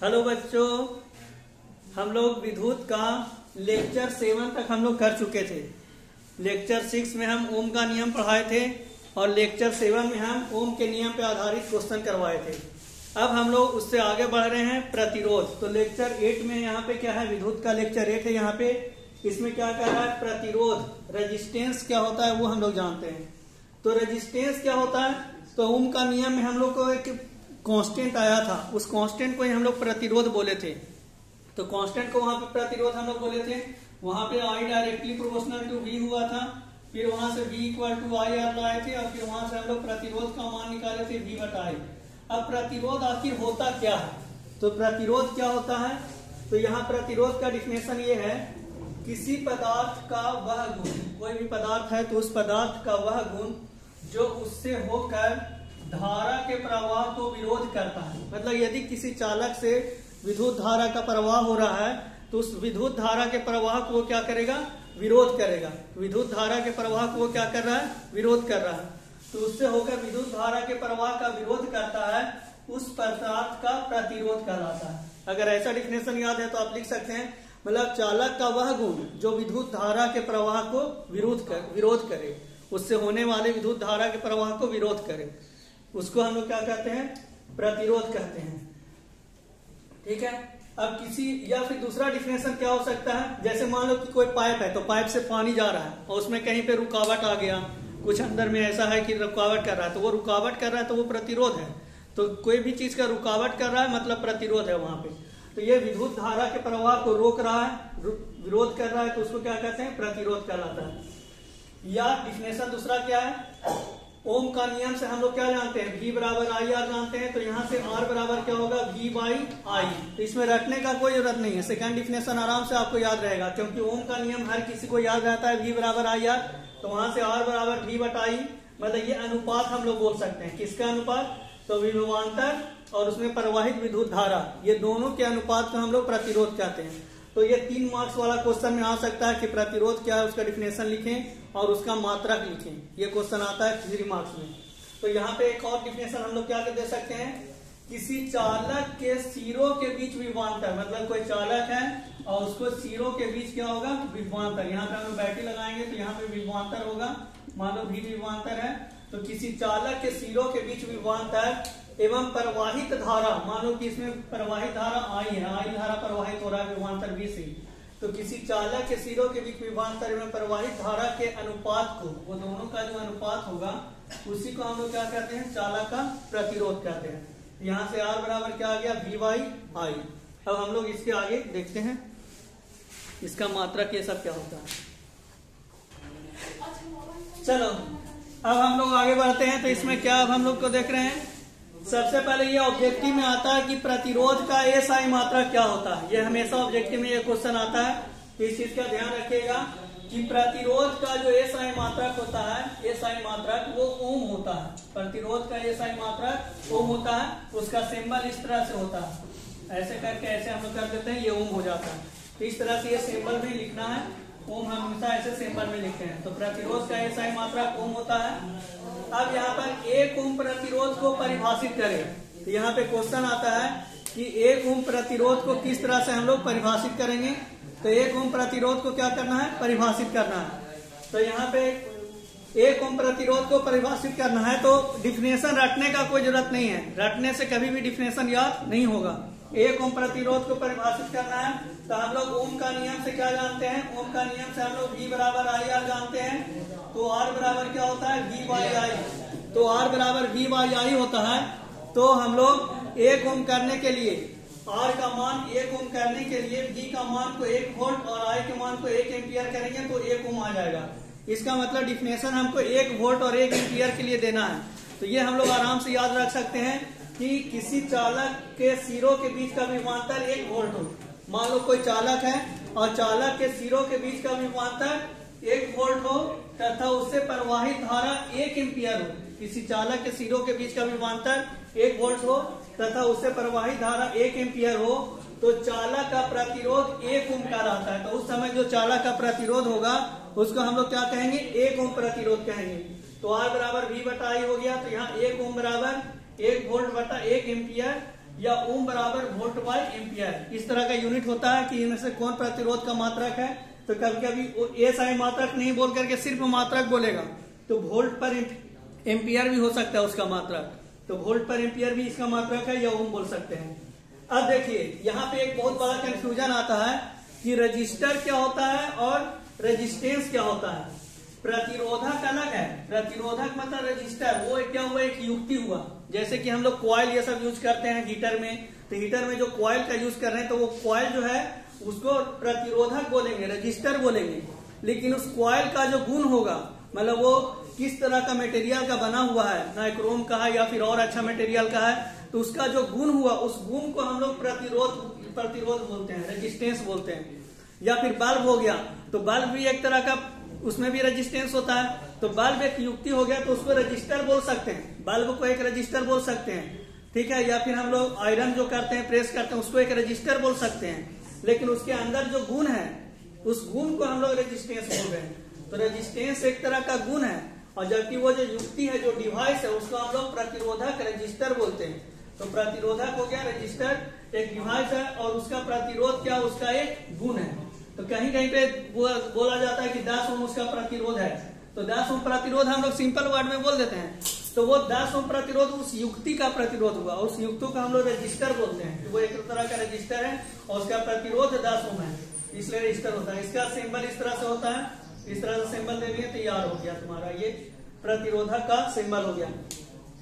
Hello बच्चों, हम लोग विद्युत का लेक्चर 7 तक हम लोग कर चुके थे। लेक्चर 6 में हम ओम का नियम पढ़ाए थे और लेक्चर 7 में हम ओम के नियम पे आधारित क्वेश्चन करवाए थे। अब हम लोग उससे आगे बढ़ रहे हैं प्रतिरोध। तो लेक्चर 8 में यहाँ पे क्या है, विद्युत का लेक्चर 8 है। यहाँ पे इसमें क्या कर रहा है, प्रतिरोध, रेजिस्टेंस क्या होता है वो हम लोग जानते हैं। तो रेजिस्टेंस क्या होता है, तो ओम का नियम में हम लोग को एक कांस्टेंट आया था, उस कांस्टेंट को ही हम लोग प्रतिरोध बोले थे। तो कांस्टेंट को वहां पे प्रतिरोध हम लोग बोले थे। वहां पे I directly proportional to V हुआ था, फिर वहां से V equal to I R लाए थे और फिर वहां से हम लोग प्रतिरोध का मान निकाले थे V बटा आई। अब प्रतिरोध आखिर होता क्या है, तो प्रतिरोध क्या होता है, तो यहाँ प्रतिरोध का डिफिनेशन ये है, किसी पदार्थ का वह गुण, कोई भी पदार्थ है तो उस पदार्थ का वह गुण जो उससे होकर धारा के प्रवाह को विरोध करता है। मतलब यदि किसी चालक से विद्युत धारा का प्रवाह हो रहा है तो उस विद्युत धारा के प्रवाह को वो क्या करेगा, विरोध करेगा। विद्युत धारा के प्रवाह को वो क्या कर रहा है, विरोध कर रहा है। तो उससे होकर विद्युत धारा के प्रवाह का विरोध करता है, उस पदार्थ का प्रतिरोध कहलाता है। अगर ऐसा डिफिनेशन याद है तो आप लिख सकते हैं, मतलब चालक का वह गुण जो विद्युत धारा के प्रवाह को विरोध करे, उससे होने वाले विद्युत धारा के प्रवाह को विरोध करे, उसको हम लोग क्या कहते हैं, प्रतिरोध कहते हैं। ठीक है। अब किसी या फिर दूसरा डिफिनेशन क्या हो सकता है, जैसे मान लो कि कोई पाइप है तो पाइप से पानी जा रहा है और उसमें कहीं पे रुकावट आ गया, कुछ अंदर में ऐसा है कि रुकावट कर रहा है, तो वो रुकावट कर रहा है तो वो प्रतिरोध है। तो कोई भी चीज का रुकावट कर रहा है मतलब प्रतिरोध है वहां पे। तो ये विद्युत धारा के प्रवाह को रोक रहा है, विरोध कर रहा है, तो उसको क्या कहते हैं, प्रतिरोध कहलाता है। या डिफिनेशन दूसरा क्या है, ओम का नियम से हम लोग क्या जानते हैं, V बराबर आई आर जानते हैं। तो यहाँ से R बराबर क्या होगा, V बाई आई। तो इसमें रटने का कोई जरूरत नहीं है, सेकंड डिफिनेशन आराम से आपको याद रहेगा, क्योंकि ओम का नियम हर किसी को याद रहता है, V बराबर आई आर। तो वहां से R बराबर V बटा आई, मतलब ये अनुपात हम लोग बोल सकते हैं। किसका अनुपात, तो विभवांतर और उसमें प्रवाहित विद्युत धारा, ये दोनों के अनुपात को हम लोग प्रतिरोध कहते हैं। तो ये 3 मार्क्स वाला क्वेश्चन में आ सकता है कि प्रतिरोध क्या है, उसका डिफिनेशन लिखें और उसका मात्रक लिखें। ये क्वेश्चन आता है 3 मार्क्स में। तो यहाँ पे एक और डिफिनेशन हम लोग क्या दे सकते हैं, किसी चालक के सिरों के बीच विभवांतर, मतलब कोई चालक है और उसको सिरों के बीच क्या होगा, विभवांतर। यहाँ पे हम लोग बैटरी लगाएंगे तो यहाँ पे विभवांतर होगा, मान लो V विभवांतर है। तो किसी चालक के सिरों के बीच विभवांतर एवं प्रवाहित धारा, मानो कि इसमें प्रवाहित धारा आई है, आई धारा प्रवाहित हो रहा है विभवांतर V से। तो किसी चालक के सिरों के बीच विभवांतर एवं प्रवाहित धारा के अनुपात को, वो दोनों का जो अनुपात होगा उसी को हम लोग क्या कहते हैं, चालक का प्रतिरोध कहते हैं। यहाँ से R बराबर क्या आ गया, V बाई आई। अब हम लोग इसके आगे देखते हैं इसका मात्रक ये सब क्या होता है। चलो अब हम लोग आगे बढ़ते हैं। तो इसमें क्या अब हम लोग को देख रहे हैं, सबसे पहले ये ऑब्जेक्टिव में आता है कि प्रतिरोध का एसआई मात्रा क्या होता है। ये हमेशा ऑब्जेक्टिव में ये क्वेश्चन आता है, तो इस चीज का ध्यान रखिएगा कि प्रतिरोध का जो एसआई मात्रक होता है, एसआई मात्रक वो ओम होता है। प्रतिरोध का एसआई मात्रक ओम होता है, उसका सिंबल इस तरह से होता है, ऐसे करके ऐसे हम लोग कर देते हैं, ये ओम हो जाता है। तो इस तरह से ये सिंबल भी लिखना है, ओम हमेशा ऐसे सिंबल में लिखते हैं। तो प्रतिरोध का एसआई मात्रक ओम होता है। अब यहाँ पर 1 ओम प्रतिरोध को परिभाषित करें। तो यहाँ पे क्वेश्चन आता है कि 1 ओम प्रतिरोध को किस तरह से हम लोग परिभाषित करेंगे। तो 1 ओम प्रतिरोध को क्या करना है, परिभाषित करना है। तो यहाँ पे 1 ओम प्रतिरोध को परिभाषित करना है, तो डिफिनेशन रटने का कोई जरूरत नहीं है, रटने से कभी भी डिफिनेशन याद नहीं होगा। 1 ओम प्रतिरोध को परिभाषित करना है, तो हम लोग ओम का नियम से क्या जानते हैं, ओम का नियम से हम लोग V बराबर आई आर जानते हैं। तो R बराबर क्या होता है, V बाई आई। तो R बराबर V बाई आई होता है। तो हम लोग 1 ओम करने के लिए, R का मान 1 ओम करने के लिए V का मान को 1 वोल्ट और I के मान को 1 एम्पियर करेंगे तो 1 ओम आ जाएगा। इसका मतलब डिफिनेशन हमको 1 वोल्ट और 1 एम्पियर के लिए देना है। तो ये हम लोग आराम से याद रख सकते हैं कि किसी चालक के सिरों के बीच का विभवांतर 1 वोल्ट हो। मान लो कोई चालक है और चालक के सिरों के बीच का विभवांतर 1 वोल्ट हो तथा उससे प्रवाहित धारा 1 एम्पियर हो। किसी चालक के सिरों के बीच का विभवांतर 1 वोल्ट हो तथा उससे प्रवाहित धारा 1 एम्पियर हो, तो चालक का प्रतिरोध 1 ओम का रहता है। तो उस समय जो चालक का प्रतिरोध होगा उसको हम लोग क्या कहेंगे, 1 ओम प्रतिरोध कहेंगे। तो R बराबर V बटा आई हो गया। तो यहाँ 1 ओम बराबर 1 वोल्ट बटा 1 एम्पियर या ओम बराबर वोल्ट बाय एम्पियर। इस तरह का यूनिट होता है कि इनमें से कौन प्रतिरोध का मात्रक है। तो कभी कभी एसआई मात्रक नहीं बोल करके सिर्फ मात्रक बोलेगा, तो वोल्ट पर एम्पियर भी हो सकता है उसका मात्रक, तो वोल्ट पर एम्पियर भी इसका मात्रक है या ओम बोल सकते हैं। अब देखिए यहाँ पे एक बहुत बड़ा कंफ्यूजन आता है कि रजिस्टर क्या होता है और रेजिस्टेंस क्या होता है। प्रतिरोधक अलग है, प्रतिरोधक मतलब रजिस्टर, वो क्या हुआ, एक युक्ति हुआ। जैसे कि हम लोग कॉइल ये सब यूज करते हैं हीटर में, तो हीटर में जो कॉइल का यूज कर रहे हैं तो वो कॉइल जो है उसको प्रतिरोधक बोलेंगे, रजिस्टर बोलेंगे। लेकिन उस कॉइल का जो गुण होगा, मतलब वो किस तरह का मटेरियल का बना हुआ है, नाइक्रोम का है या फिर और अच्छा मटेरियल का है, तो उसका जो गुण हुआ उस गुण को हम लोग प्रतिरोध बोलते हैं, रेजिस्टेंस बोलते हैं। या फिर बल्ब हो गया, तो बल्ब भी एक तरह का, उसमें भी रेजिस्टेंस होता है, तो बल्ब एक युक्ति हो गया तो उसको रजिस्टर बोल सकते हैं, बल्ब को एक रजिस्टर बोल सकते हैं, ठीक है। या फिर हम लोग आयरन जो करते हैं, प्रेस करते हैं, उसको एक रजिस्टर बोल सकते हैं। लेकिन उसके अंदर जो गुण है उस गुण को हम लोग रेजिस्टेंस बोल रहे हैं। तो रेजिस्टेंस एक तरह का गुण है, और जबकि वो जो युक्ति है, जो डिवाइस है, उसको हम लोग प्रतिरोधक रजिस्टर बोलते हैं। तो प्रतिरोधक हो गया, रजिस्टर एक डिवाइस है और उसका प्रतिरोध क्या, उसका एक गुण है। तो कहीं कहीं पे बोला जाता है कि 10 ओम उसका प्रतिरोध है, तो 10 ओम प्रतिरोध हम लोग सिंपल वर्ड में बोल देते हैं, तो वो 10 ओम प्रतिरोध उस युक्ति का प्रतिरोध हुआ, उस युक्ति को हम लोग रजिस्टर बोलते हैं। तो वो एक तरह का रजिस्टर है और उसका प्रतिरोध 10 ओम है, इसलिए रजिस्टर होता है। इसका सिंबल इस तरह से होता है, इस तरह से सिंबल दे दिए, तैयार हो गया तुम्हारा ये प्रतिरोधक का सिंबल हो गया।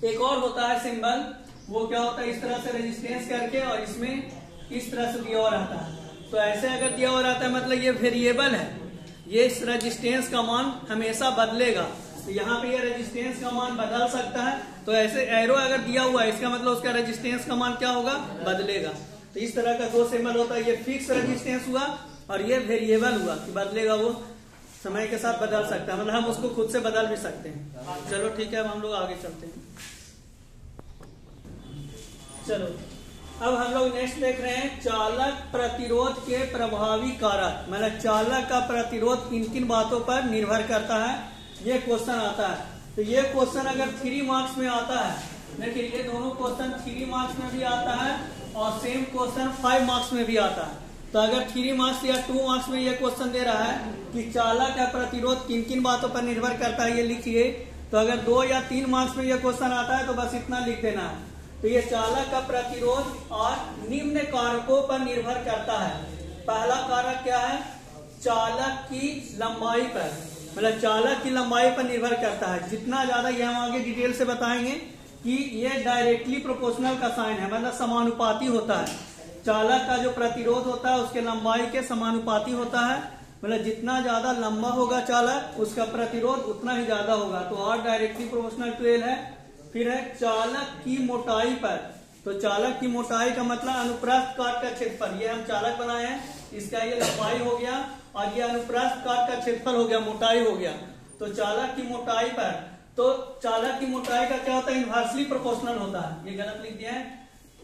एक और होता है सिंबल, वो क्या होता है, इस तरह से रेजिस्टेंस करके और इसमें इस तरह से दिया हुआ रहता है। तो ऐसे अगर दिया हुआ रहता है मतलब ये वेरिएबल है, ये इस रेजिस्टेंस का मान हमेशा बदलेगा। तो यहाँ पे ये रेजिस्टेंस का मान बदल सकता है, तो ऐसे एरो अगर दिया हुआ है इसका मतलब उसका रेजिस्टेंस का मान क्या होगा, बदलेगा। तो इस तरह का दो सिंबल होता है, ये फिक्स रेजिस्टेंस हुआ और ये वेरिएबल हुआ कि बदलेगा, वो समय के साथ बदल सकता है, मतलब हम उसको खुद से बदल भी सकते हैं। चलो ठीक है, अब हम लोग आगे चलते हैं। चलो अब हम लोग नेक्स्ट देख रहे हैं चालक प्रतिरोध के प्रभावी कारक, मतलब चालक का प्रतिरोध किन किन बातों पर निर्भर करता है, ये क्वेश्चन आता है। तो ये क्वेश्चन अगर 3 मार्क्स में आता है, देखिए ये दोनों क्वेश्चन 3 मार्क्स में भी आता है और सेम क्वेश्चन 5 मार्क्स में भी आता है। तो अगर 3 मार्क्स या 2 मार्क्स में ये क्वेश्चन दे रहा है कि चालक का प्रतिरोध किन किन बातों पर निर्भर करता है, ये लिखिए। तो अगर 2 या 3 मार्क्स में ये क्वेश्चन आता है तो बस इतना लिख देना है। तो ये चालक का प्रतिरोध और निम्न कारकों पर निर्भर करता है। पहला कारक क्या है, चालक की लंबाई पर, मतलब चालक की लंबाई पर निर्भर करता है। जितना ज्यादा, ये हम आगे डिटेल से बताएंगे कि ये डायरेक्टली प्रोपोर्शनल का साइन है, मतलब समानुपाती होता है। चालक का जो प्रतिरोध होता है उसके लंबाई के समानुपाती होता है, मतलब जितना ज्यादा लंबा होगा चालक उसका प्रतिरोध उतना ही ज्यादा होगा। तो और डायरेक्टली प्रोपोर्शनल 12 है। फिर है चालक की मोटाई पर, तो चालक की मोटाई का मतलब अनुप्रस्थ काट का क्षेत्रफल, ये हम चालक बनाए हैं, इसका ये लंबाई हो गया और ये अनुप्रस्थ काट का क्षेत्रफल हो गया, मोटाई हो गया। तो चालक की मोटाई पर, तो चालक की मोटाई का क्या होता है, इनवर्सली प्रोपोर्शनल होता है, ये गलत लिख दिया है,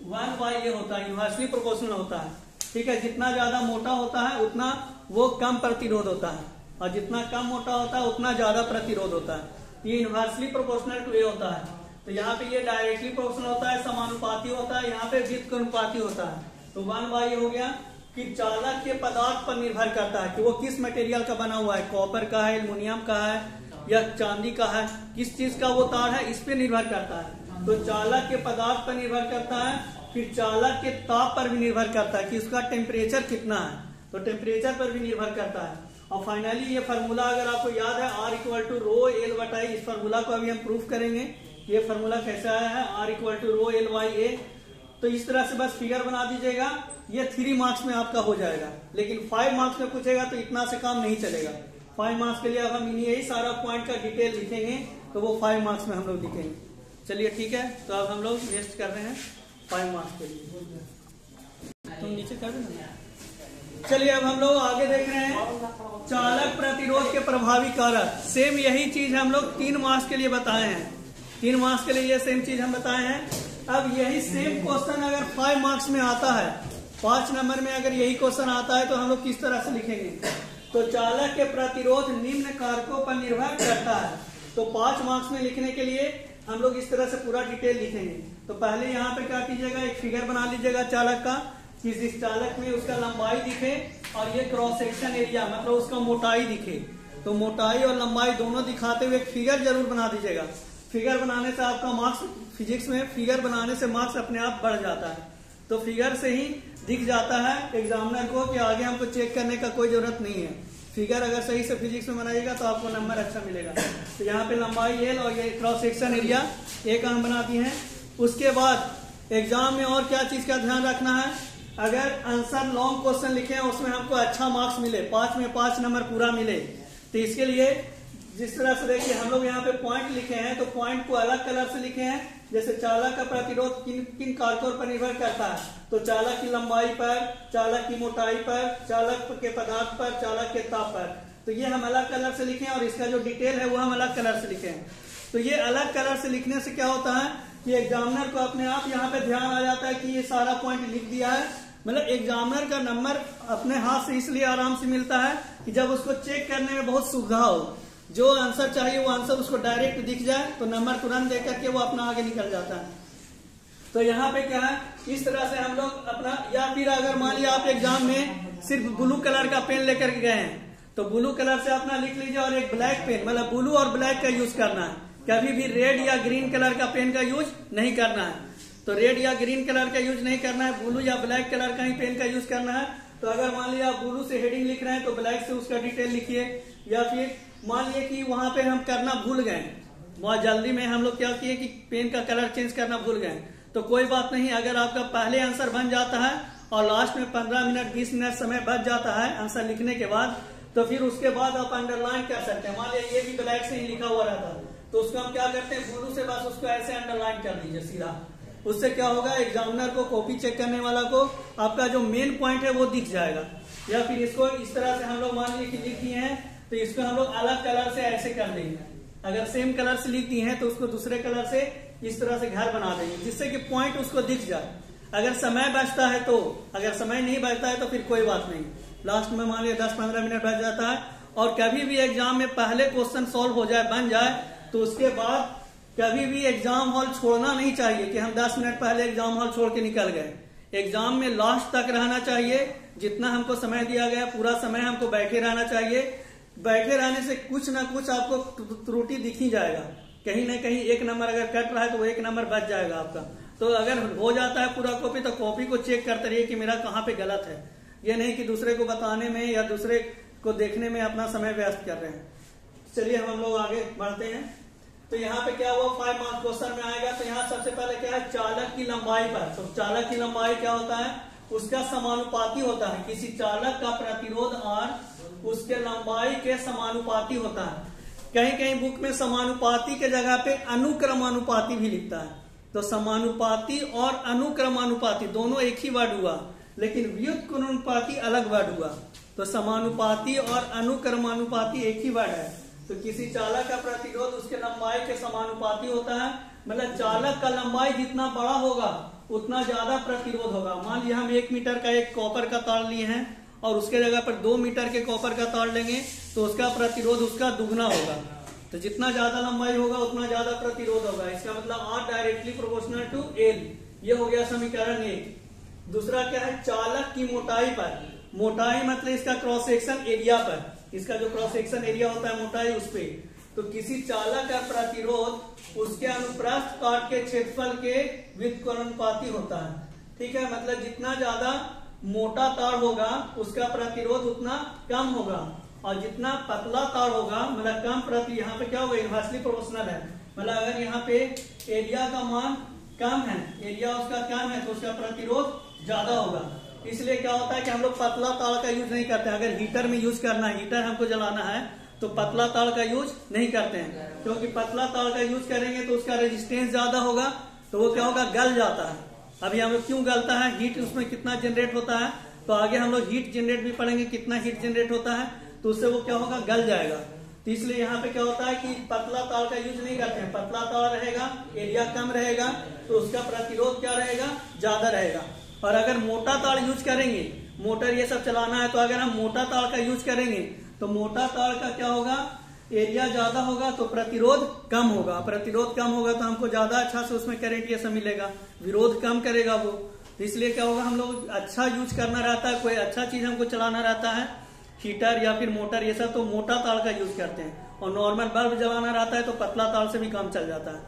1/a होता है, इनवर्सली प्रोपोर्शनल होता है, ठीक है। जितना ज्यादा मोटा होता है उतना वो कम प्रतिरोध होता है, और जितना कम मोटा होता है उतना ज्यादा प्रतिरोध होता है। ये इनवर्सली प्रोपोर्शनल टू ए होता है। तो यहाँ पे ये डायरेक्टली प्रोपोर्शनल होता है, समानुपाती होता है, यहाँ पे व्युत्क्रमानुपाती होता है। तो 1/a हो गया। कि चालक के पदार्थ पर निर्भर करता है कि वो किस मटेरियल का बना हुआ है, कॉपर का है, एल्युमिनियम का है या चांदी का है, किस चीज का वो तार है, इस पे निर्भर करता है। तो चालक के पदार्थ पर निर्भर करता है। फिर चालक के ताप पर भी निर्भर करता है कि उसका टेम्परेचर कितना है, तो टेम्परेचर पर भी निर्भर करता है। और फाइनली ये फार्मूला अगर आपको याद है, R = ρL/A, इस फार्मूला को अभी हम प्रूफ करेंगे। ये फार्मूला कैसे आया है, R = ρL/A। तो इस तरह से बस फिगर बना दीजिएगा, ये 3 मार्क्स में आपका हो जाएगा। लेकिन 5 मार्क्स में पूछेगा तो इतना से काम नहीं चलेगा। 5 मार्क्स के लिए अब हम यही सारा पॉइंट का डिटेल लिखेंगे, तो वो 5 मार्क्स में हम लोग लिखेंगे। चलिए ठीक है, तो अब हम लोग नेक्स्ट कर रहे हैं 5 मार्क्स के लिए। तुम नीचे कर देना। चलिए अब हम लोग आगे देख रहे हैं चालक प्रतिरोध के प्रभावी कारक। सेम यही चीज हम लोग 3 मार्क्स के लिए बताए हैं, 3 मार्क्स के लिए ये सेम चीज हम बताए हैं। अब यही सेम क्वेश्चन अगर 5 मार्क्स में आता है, 5 नंबर में अगर यही क्वेश्चन आता है तो हम लोग किस तरह से लिखेंगे। तो चालक के प्रतिरोध निम्न कारकों पर निर्भर करता है। तो 5 मार्क्स में लिखने के लिए हम लोग इस तरह से पूरा डिटेल लिखेंगे। तो तो पहले यहाँ पे क्या कीजिएगा, एक फिगर बना लीजिएगा चालक का, कि इस चालक में उसका लंबाई दिखे और ये क्रॉस सेक्शन एरिया मतलब उसका मोटाई दिखे। तो मोटाई और लंबाई दोनों दिखाते हुए एक फिगर जरूर बना दीजिएगा। फिगर बनाने से आपका मार्क्स, फिजिक्स में फिगर बनाने से मार्क्स अपने आप बढ़ जाता है। तो फिगर से ही दिख जाता है एग्जामिनर को कि आगे हमको चेक करने का कोई जरूरत नहीं है। फिगर अगर सही से फिजिक्स में बनाइएगा तो आपको नंबर अच्छा मिलेगा। तो यहाँ पे लंबाई एल और ये क्रॉस सेक्शन एरिया एक हम बनाती हैं। उसके बाद एग्जाम में और क्या चीज का ध्यान रखना है, अगर आंसर लॉन्ग क्वेश्चन लिखे हैं उसमें हमको अच्छा मार्क्स मिले, 5 में 5 नंबर पूरा मिले, तो इसके लिए जिस तरह से देखिए हम लोग यहाँ पे पॉइंट लिखे हैं तो पॉइंट को अलग कलर से लिखे हैं। जैसे चालक का प्रतिरोध किन किन कारकों पर निर्भर करता है, तो चालक की लंबाई पर, चालक की मोटाई पर, चालक के पदार्थ पर, चालक के ताप पर। तो ये हम अलग कलर से लिखे हैं और इसका जो डिटेल है वो हम अलग कलर से लिखे हैं। तो ये अलग कलर से लिखने से क्या होता है कि एग्जामिनर को अपने आप यहाँ पे ध्यान आ जाता है कि ये सारा पॉइंट लिख दिया है। मतलब एग्जामिनर का नंबर अपने हाथ से इसलिए आराम से मिलता है कि जब उसको चेक करने में बहुत सुविधा हो, जो आंसर चाहिए वो आंसर उसको डायरेक्ट दिख जाए तो नंबर तुरंत देख करके वो अपना आगे निकल जाता है। तो यहाँ पे क्या है, इस तरह से हम लोग अपना, या फिर अगर मान लिया आप एग्जाम में सिर्फ ब्लू कलर का पेन लेकर के गए हैं तो ब्लू कलर से अपना लिख लीजिए और एक ब्लैक पेन, मतलब ब्लू और ब्लैक का यूज करना है। कभी भी रेड या ग्रीन कलर का पेन का यूज नहीं करना है। तो रेड या ग्रीन कलर का यूज नहीं करना है, ब्लू या ब्लैक कलर का ही पेन का यूज करना है। तो अगर मान लिया आप ब्लू से हेडिंग लिख रहे हैं तो ब्लैक से उसका डिटेल लिखिए। या फिर मान लिया कि वहां पे हम करना भूल गए, बहुत जल्दी में हम लोग क्या किए कि पेन का कलर चेंज करना भूल गए, तो कोई बात नहीं, अगर आपका पहले आंसर बन जाता है और लास्ट में 15 मिनट 20 मिनट समय बच जाता है आंसर लिखने के बाद, तो फिर उसके बाद आप अंडरलाइन कर सकते हैं। मान लिया ये भी ब्लैक से ही लिखा हुआ रहता तो उसको हम क्या करते हैं, ब्लू से बस उसको ऐसे अंडरलाइन कर दीजिए सीधा। उससे क्या होगा, एग्जामिनर को, कॉपी चेक करने वाला को आपका जो मेन पॉइंट है वो दिख जाएगा। या फिर इसको इस तरह से हम लोग मान लीजिए कि लिख दिए हैं तो इसको हम लोग अलग कलर से ऐसे कर देंगे। अगर सेम कलर से लिख दिए हैं तो उसको दूसरे कलर से इस तरह से घर बना देंगे जिससे कि पॉइंट उसको दिख जाए। अगर समय बचता है तो, अगर समय नहीं बचता है तो फिर कोई बात नहीं, लास्ट में मान लिया 10-15 मिनट बच जाता है। और कभी भी एग्जाम में पहले क्वेश्चन सॉल्व हो जाए, बन जाए, तो उसके बाद कभी भी एग्जाम हॉल छोड़ना नहीं चाहिए कि हम 10 मिनट पहले एग्जाम हॉल छोड़ के निकल गए। एग्जाम में लास्ट तक रहना चाहिए, जितना हमको समय दिया गया पूरा समय हमको बैठे रहना चाहिए। बैठे रहने से कुछ ना कुछ आपको त्रुटि दिख ही जाएगा, कहीं ना कहीं एक नंबर अगर कट रहा है तो वो एक नंबर बच जाएगा आपका। तो अगर हो जाता है पूरा कॉपी तो कॉपी को चेक करते रहिए कि मेरा कहाँ पे गलत है, ये नहीं कि दूसरे को बताने में या दूसरे को देखने में अपना समय व्यस्त कर रहे हैं। चलिए हम लोग आगे बढ़ते हैं। तो यहाँ पे क्या हुआ, 5 मार्क्स क्वेश्चन में आएगा। तो यहाँ सबसे पहले क्या है, चालक की लंबाई पर। तो चालक की लंबाई क्या होता है, उसका समानुपाती होता है, किसी चालक का प्रतिरोध और उसके लंबाई के समानुपाती होता है। कहीं कहीं बुक में समानुपाती के जगह पे अनुक्रमानुपाती भी लिखता है। तो समानुपाती और अनुक्रमानुपाती दोनों एक ही वर्ड हुआ, लेकिन व्युत्क्रमानुपाती अलग वर्ड हुआ। तो समानुपाती और अनुक्रमानुपाती एक ही वर्ड है। तो किसी चालक का प्रतिरोध उसके लंबाई के समानुपाती होता है, मतलब चालक का लंबाई जितना बड़ा होगा उतना ज्यादा प्रतिरोध होगा। मान लिया हम 1 मीटर का एक कॉपर का तार लिए हैं और उसके जगह पर 2 मीटर के कॉपर का तार लेंगे तो उसका प्रतिरोध उसका दुगना होगा। तो जितना ज्यादा लंबाई होगा उतना ज्यादा प्रतिरोध होगा। इसका मतलब R directly proportional to L। ये हो गया समीकरण 1। दूसरा क्या है, चालक की मोटाई पर। मोटाई मतलब इसका क्रॉस सेक्शन एरिया पर, इसका जो क्रॉस सेक्शन एरिया होता है मोटाई उस पे। तो किसी चालक का प्रतिरोध उसके अनुप्रस्थ काट के क्षेत्रफल के व्युत्क्रमानुपाती होता है। ठीक है, मतलब जितना ज्यादा मोटा तार होगा उसका प्रतिरोध उतना कम होगा, और जितना पतला तार होगा मतलब कम प्रति, यहाँ पे क्या होगा, इनवर्सली प्रोपोर्शनल है। मतलब अगर यहाँ पे एरिया का मान कम है, एरिया उसका कम है तो उसका प्रतिरोध ज्यादा होगा। इसलिए क्या होता है कि हम लोग पतला तार का यूज नहीं करते हैं। अगर हीटर में यूज करना है, हीटर हमको जलाना है तो पतला तार का यूज नहीं करते हैं, क्योंकि पतला तार का यूज करेंगे तो उसका रेजिस्टेंस ज्यादा होगा तो वो क्या होगा, गल जाता है। अभी हम लोग क्यों गलता है, हीट उसमें कितना जनरेट होता है, तो आगे हम लोग हीट जनरेट भी पढ़ेंगे कितना हीट जनरेट होता है, तो उससे वो क्या होगा, गल जाएगा। तो इसलिए यहाँ पे क्या होता है कि पतला तार का यूज नहीं करते हैं। पतला तार रहेगा, एरिया कम रहेगा तो उसका प्रतिरोध क्या रहेगा, ज्यादा रहेगा। और अगर मोटा तार यूज करेंगे, मोटर ये सब चलाना है, तो अगर हम मोटा तार का यूज करेंगे तो मोटा तार का क्या होगा, एरिया ज्यादा होगा तो प्रतिरोध कम होगा, प्रतिरोध कम होगा तो हमको ज्यादा अच्छा से उसमें करंट ये सब मिलेगा, विरोध कम करेगा वो। तो इसलिए क्या होगा, हम लोग अच्छा यूज करना रहता है, कोई अच्छा चीज हमको चलाना रहता है, हीटर या फिर मोटर ये सब, तो मोटा तार का यूज करते हैं, और नॉर्मल बल्ब जलाना रहता है तो पतला तार से भी काम चल जाता है।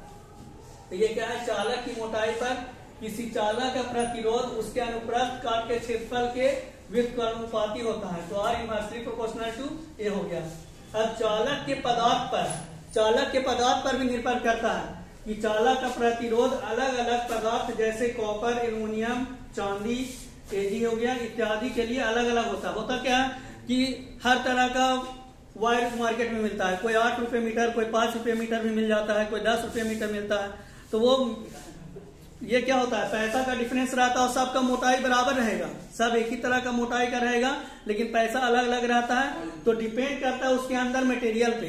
तो ये क्या है, चालक की मोटाई पर किसी चालक का प्रतिरोध उसके अनुप्रस्थ काट के क्षेत्रफल के व्युत्क्रमानुपाती होता है। तो आर इनवर्सली प्रोपोर्शनल टू ए हो गया। अब चालक के पदार्थ पर भी निर्भर करता है कि चालक का प्रतिरोध अलग अलग पदार्थ जैसे कॉपर, एल्युमिनियम, चांदी, एजी हो गया इत्यादि के लिए अलग अलग होता क्या है कि हर तरह का वायर मार्केट में मिलता है, कोई 8 रुपए मीटर, कोई 5 रुपए मीटर भी मिल जाता है, कोई 10 रुपए मीटर मिलता है। तो वो ये क्या होता है, पैसा का डिफरेंस रहता है और सबका मोटाई बराबर रहेगा, सब एक ही तरह का मोटाई का रहेगा, लेकिन पैसा अलग अलग रहता है। तो डिपेंड करता है उसके अंदर मटेरियल पे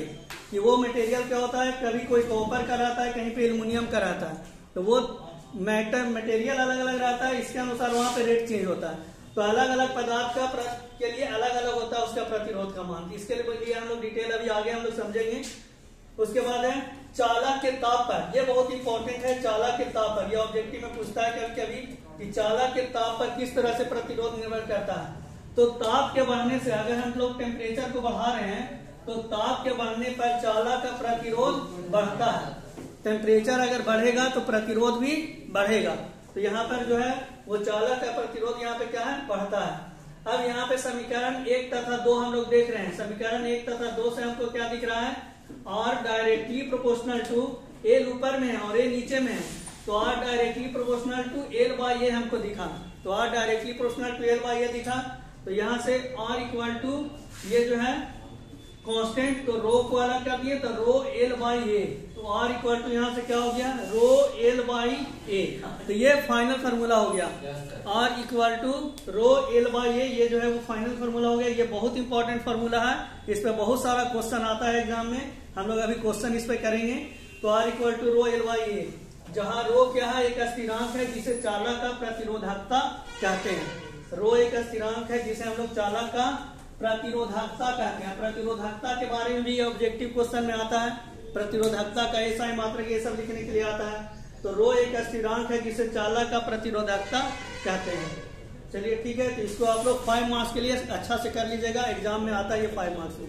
कि वो मटेरियल क्या होता है, कभी कोई कॉपर का रहता है, कहीं पे एल्युमिनियम का रहता है, तो वो मटेरियल अलग अलग रहता है, इसके अनुसार वहां पे रेट चेंज होता है। तो अलग अलग पदार्थ का के लिए अलग अलग होता है उसका प्रतिरोध का मान। इसके लिए हम लोग डिटेल अभी आगे हम लोग समझेंगे। उसके बाद है चालक के ताप पर, ये बहुत इंपॉर्टेंट है। चालक के ताप पर, ये ऑब्जेक्टिव में पूछता है कभी कभी कि चालक के ताप पर किस तरह से प्रतिरोध निर्भर करता है। तो ताप के बढ़ने से, अगर हम लोग टेम्परेचर को बढ़ा रहे हैं तो ताप के बढ़ने पर चालक का प्रतिरोध बढ़ता है। टेम्परेचर अगर बढ़ेगा तो प्रतिरोध भी बढ़ेगा। तो यहाँ पर जो है वो चालक का प्रतिरोध यहाँ पे क्या है, बढ़ता है। अब यहाँ पे समीकरण 1 तथा 2 हम लोग देख रहे हैं। समीकरण 1 तथा 2 से हमको क्या दिख रहा है, R directly proportional to L ऊपर में है और ए नीचे में है, तो R directly proportional to L by A हमको दिखा। तो R directly proportional to L by A दिखा। तो यहाँ से आर इक्वल टू ये जो है कांस्टेंट, तो रो को अलग कर दिए तो रो एल बाई ए, तो आर इक्वल टू यहाँ से क्या हो गया, रो एल बाई ए। तो ये फाइनल फार्मूला हो गया, R equal to rho L by A, ये जो है वो फाइनल फार्मूला हो गया। ये बहुत इंपॉर्टेंट फार्मूला है, इस पे बहुत सारा क्वेश्चन आता है एग्जाम में, हम लोग अभी क्वेश्चन इस पे करेंगे। तो R equal to rho L by A, जहाँ रो क्या है, एक स्थिरांक है जिसे चालक का प्रतिरोधकता कहते हैं। रो एक स्थिरांक है जिसे हम लोग चालक का प्रतिरोधकता कहते हैं। प्रतिरोधकता के बारे में भी ऑब्जेक्टिव क्वेश्चन में आता है, प्रतिरोधकता का ऐसा मात्रक ये सब लिखने के लिए आता है। तो रो एक स्थिरांक है जिसे चालक का प्रतिरोधकता कहते हैं। चलिए ठीक है, तो इसको आप लोग 5 मार्क्स के लिए अच्छा से कर लीजिएगा, एग्जाम में आता है ये 5 मार्क्स में।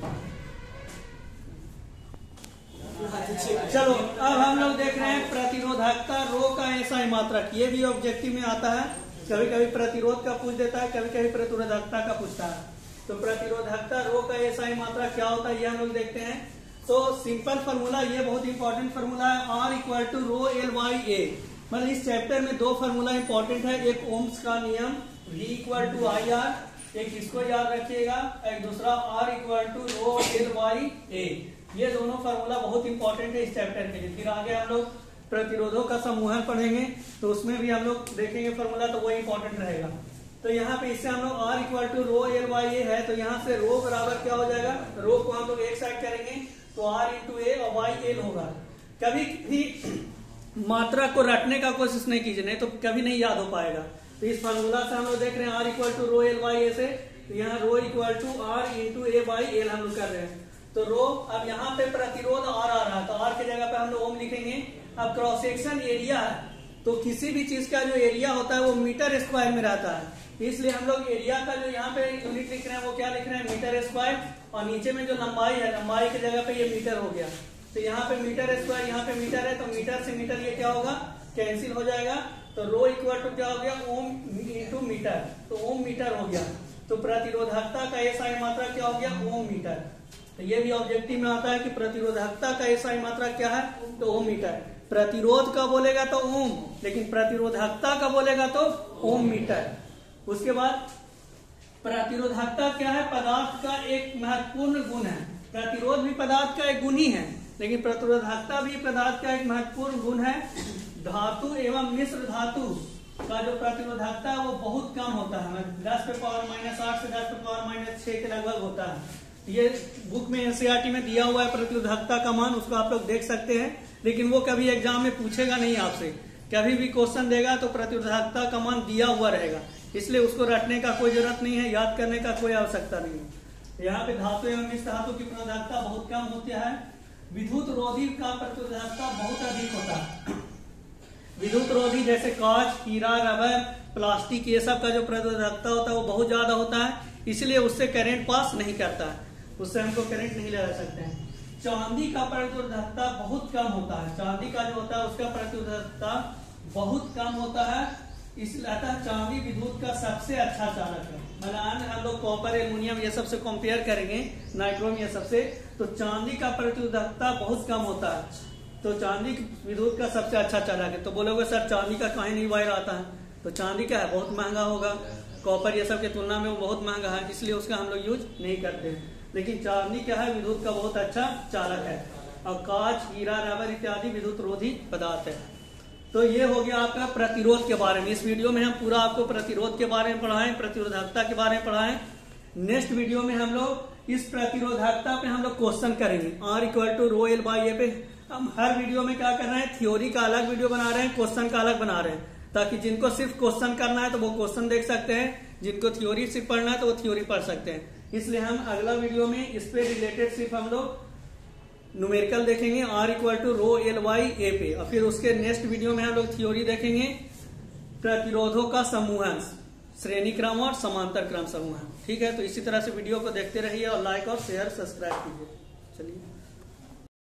चलो अब हम लोग देख रहे हैं प्रतिरोधकता रो का ऐसा मात्रक, ये भी ऑब्जेक्टिव में आता है। कभी कभी प्रतिरोध का पूछ देता है, कभी कभी प्रतिरोधकता का पूछता है। तो प्रतिरोधकता रो का ऐसा मात्रा क्या होता है ये हम लोग देखते हैं। तो सिंपल फार्मूला, ये बहुत इंपॉर्टेंट फार्मूला है, R equal to rho L by A. मतलब इस चैप्टर में 2 फार्मूला इंपॉर्टेंट है, एक ओम्स का नियम V equal to I R, एक इसको याद रखिएगा, एक दूसरा R equal to rho L by A. ये दोनों फार्मूला बहुत इंपॉर्टेंट है इस चैप्टर के लिए। फिर आगे हम लोग प्रतिरोधों का समूहन पढ़ेंगे तो उसमें भी हम लोग देखेंगे फार्मूला, तो वो इंपॉर्टेंट रहेगा। तो यहाँ पे इससे हम लोग R equal to rho L by A है, तो यहाँ से रो बराबर क्या हो जाएगा, रो को हम लोग एक साइड करेंगे तो आर इंटू ए और वाई एल होगा। कभी भी मात्रा को रटने का कोशिश नहीं कीजिए, नहीं तो कभी नहीं याद हो पाएगा। तो इस फार्मूला से हम लोग देख रहे हैं R equal to rho L by A से, तो यहाँ rho equal to R into A by L हम लोग कर रहे हैं। तो रो, अब यहाँ पे प्रतिरोध आर आ रहा है, तो आर की जगह पे हम लोग ओम लिखेंगे। अब क्रॉस सेक्शन एरिया है, तो किसी भी चीज का जो एरिया होता है वो मीटर स्क्वायर में रहता है, इसलिए हम लोग एरिया का जो यहाँ पे यूनिट लिख रहे हैं वो क्या लिख रहे हैं, मीटर स्क्वायर। और नीचे में जो लंबाई है, लंबाई की जगह पे ये मीटर हो गया। तो यहाँ पे मीटर स्क्वायर, यहाँ पे मीटर है, तो मीटर से मीटर ये क्या होगा, कैंसिल हो जाएगा। तो रो इक्वल टू क्या हो गया, ओम इंटू मीटर, तो ओम मीटर हो गया। तो प्रतिरोधकता का एसआई मात्रा क्या हो गया, ओम मीटर। तो ये भी ऑब्जेक्टिव में आता है कि प्रतिरोधकता का एसआई मात्रा क्या है, तो ओम मीटर। प्रतिरोध का बोलेगा तो ओम, लेकिन प्रतिरोधकता का बोलेगा तो ओम मीटर। उसके बाद प्रतिरोधकता क्या है, पदार्थ का एक महत्वपूर्ण गुण है। प्रतिरोध भी पदार्थ का एक गुण ही है, लेकिन प्रतिरोधकता भी पदार्थ का एक महत्वपूर्ण गुण है। धातु एवं मिश्र धातु का जो प्रतिरोधकता है वो बहुत कम होता है, 10 पे पावर माइनस 8 से 10 पे पावर माइनस 6 के लगभग होता है। ये बुक में एनसीईआरटी में दिया हुआ है प्रतिरोधकता का मान, उसको आप लोग देख सकते हैं, लेकिन वो कभी एग्जाम में पूछेगा नहीं आपसे। कभी भी क्वेश्चन देगा तो प्रतिरोधकता का मान दिया हुआ रहेगा, इसलिए उसको रटने का कोई जरूरत नहीं है, याद करने का कोई आवश्यकता नहीं है। यहाँ पे धातु एवं मिश्र धातु की प्रतिरोधकता बहुत कम होती है, विद्युत रोधी का प्रतिरोधकता बहुत अधिक होता है। विद्युत रोधी जैसे कांच, हीरा, रबर, प्लास्टिक, ये सब का जो प्रतिरोधकता होता है वो बहुत ज्यादा होता है, इसलिए उससे करंट पास नहीं करता है, उससे हमको करंट नहीं लगा सकते हैं। चांदी का प्रतिरोधकता बहुत कम होता है, चांदी का जो होता है उसका प्रतिरोधकता बहुत कम होता है, इसलिए अतः चांदी विद्युत का सबसे अच्छा चालक है। मतलब हम लोग कॉपर, एल्युमिनियम ये सबसे कंपेयर करेंगे, नाइट्रोम ये सबसे, तो चांदी का प्रतिरोधकता बहुत कम होता है, तो चांदी विद्युत का सबसे अच्छा चालक है। तो बोलोगे सर चांदी का काहे नहीं वायर आता है, तो चांदी क्या है, बहुत महंगा होगा, कॉपर ये सब की तुलना में वो बहुत महंगा है, इसलिए उसका हम लोग यूज नहीं करते हैं। लेकिन चांदी क्या है, विद्युत का बहुत अच्छा चालक है। और कांच, हीरा, रबर इत्यादि विद्युत रोधी पदार्थ है। तो ये हो गया आपका प्रतिरोध के बारे में। इस वीडियो में हम पूरा आपको प्रतिरोध के बारे में पढ़ाएं, प्रतिरोधकता के बारे में पढ़ाएं। नेक्स्ट वीडियो में हम लोग इस प्रतिरोधकता पे हम लोग क्वेश्चन करेंगे, R=ρL/A पे। हम हर वीडियो में क्या कर रहे हैं, थ्योरी का अलग वीडियो बना रहे हैं, क्वेश्चन का अलग बना रहे हैं, ताकि जिनको सिर्फ क्वेश्चन करना है तो वो क्वेश्चन देख सकते हैं, जिनको थ्योरी सिर्फ पढ़ना है तो वो थ्योरी पढ़ सकते हैं। इसलिए हम अगला वीडियो में इस पे रिलेटेड सिर्फ हम लोग न्यूमेरिकल देखेंगे, R=ρL/A पे, और फिर उसके नेक्स्ट वीडियो में हम लोग थ्योरी देखेंगे प्रतिरोधों का समूहन, श्रेणी क्रम और समांतर क्रम समूहन। ठीक है, तो इसी तरह से वीडियो को देखते रहिए और लाइक और शेयर सब्सक्राइब कीजिए। चलिए।